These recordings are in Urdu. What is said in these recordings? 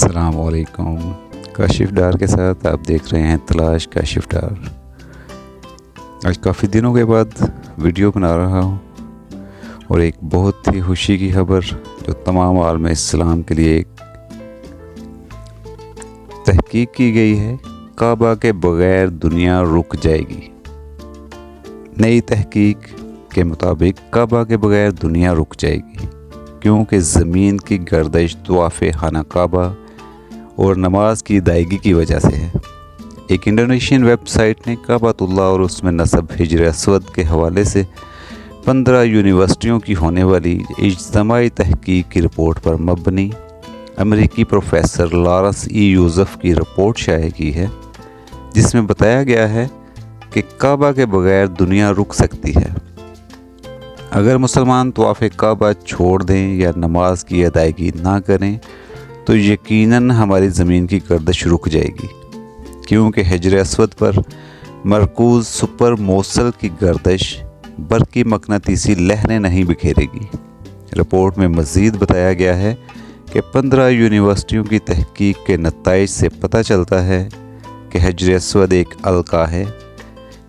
السلام علیکم۔ کاشف ڈار کے ساتھ آپ دیکھ رہے ہیں تلاش کاشف ڈار۔ آج کافی دنوں کے بعد ویڈیو بنا رہا ہوں اور ایک بہت ہی خوشی کی خبر جو تمام عالم اسلام کے لیے ایک تحقیق کی گئی ہے۔ کعبہ کے بغیر دنیا رک جائے گی۔ نئی تحقیق کے مطابق کعبہ کے بغیر دنیا رک جائے گی کیونکہ زمین کی گردش طواف خانہ کعبہ اور نماز کی ادائیگی کی وجہ سے ہے۔ ایک انڈونیشین ویب سائٹ نے کعبۃ اللہ اور اس میں نصب حجر اسود کے حوالے سے 15 یونیورسٹیوں کی ہونے والی اجتماعی تحقیق کی رپورٹ پر مبنی امریکی پروفیسر لارنس ای یوزف کی رپورٹ شائع کی ہے، جس میں بتایا گیا ہے کہ کعبہ کے بغیر دنیا رک سکتی ہے۔ اگر مسلمان طواف کعبہ چھوڑ دیں یا نماز کی ادائیگی نہ کریں تو یقیناً ہماری زمین کی گردش رک جائے گی، کیونکہ حجر اسود پر مرکوز سپر موصل کی گردش برقی مقناطیسی لہریں نہیں بکھیرے گی۔ رپورٹ میں مزید بتایا گیا ہے کہ 15 یونیورسٹیوں کی تحقیق کے نتائج سے پتہ چلتا ہے کہ حجر اسود ایک القاع ہے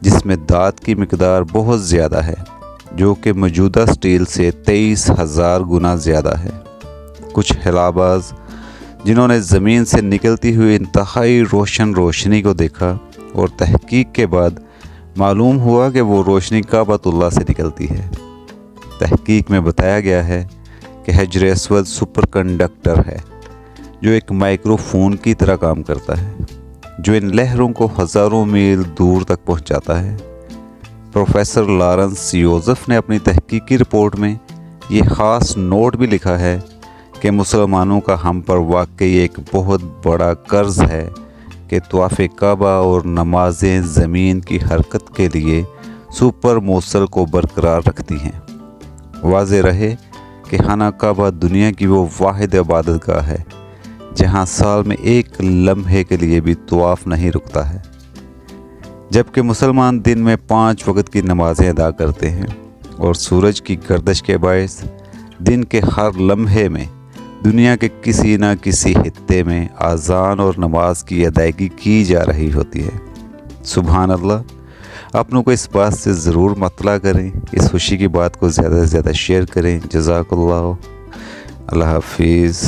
جس میں دھات کی مقدار بہت زیادہ ہے، جو کہ موجودہ سٹیل سے 23,000 گنا زیادہ ہے۔ کچھ خلاباز جنہوں نے زمین سے نکلتی ہوئی انتہائی روشنی کو دیکھا اور تحقیق کے بعد معلوم ہوا کہ وہ روشنی کعبۃ اللہ سے نکلتی ہے۔ تحقیق میں بتایا گیا ہے کہ حجر اسود سپر کنڈکٹر ہے جو ایک مائکرو فون کی طرح کام کرتا ہے، جو ان لہروں کو ہزاروں میل دور تک پہنچاتا ہے۔ پروفیسر لارنس یوزف نے اپنی تحقیقی رپورٹ میں یہ خاص نوٹ بھی لکھا ہے کہ مسلمانوں کا ہم پر واقعی ایک بہت بڑا قرض ہے کہ طواف کعبہ اور نمازیں زمین کی حرکت کے لیے سپر موصل کو برقرار رکھتی ہیں۔ واضح رہے کہ خانہ کعبہ دنیا کی وہ واحد عبادت گاہ ہے جہاں سال میں ایک لمحے کے لیے بھی طواف نہیں رکتا ہے، جبکہ مسلمان دن میں 5 وقت کی نمازیں ادا کرتے ہیں اور سورج کی گردش کے باعث دن کے ہر لمحے میں دنیا کے کسی نہ کسی خطے میں اذان اور نماز کی ادائیگی کی جا رہی ہوتی ہے۔ سبحان اللہ۔ اپنوں کو اس بات سے ضرور مطلع کریں، اس خوشی کی بات کو زیادہ سے زیادہ شیئر کریں۔ جزاک اللہ۔ اللہ حافظ۔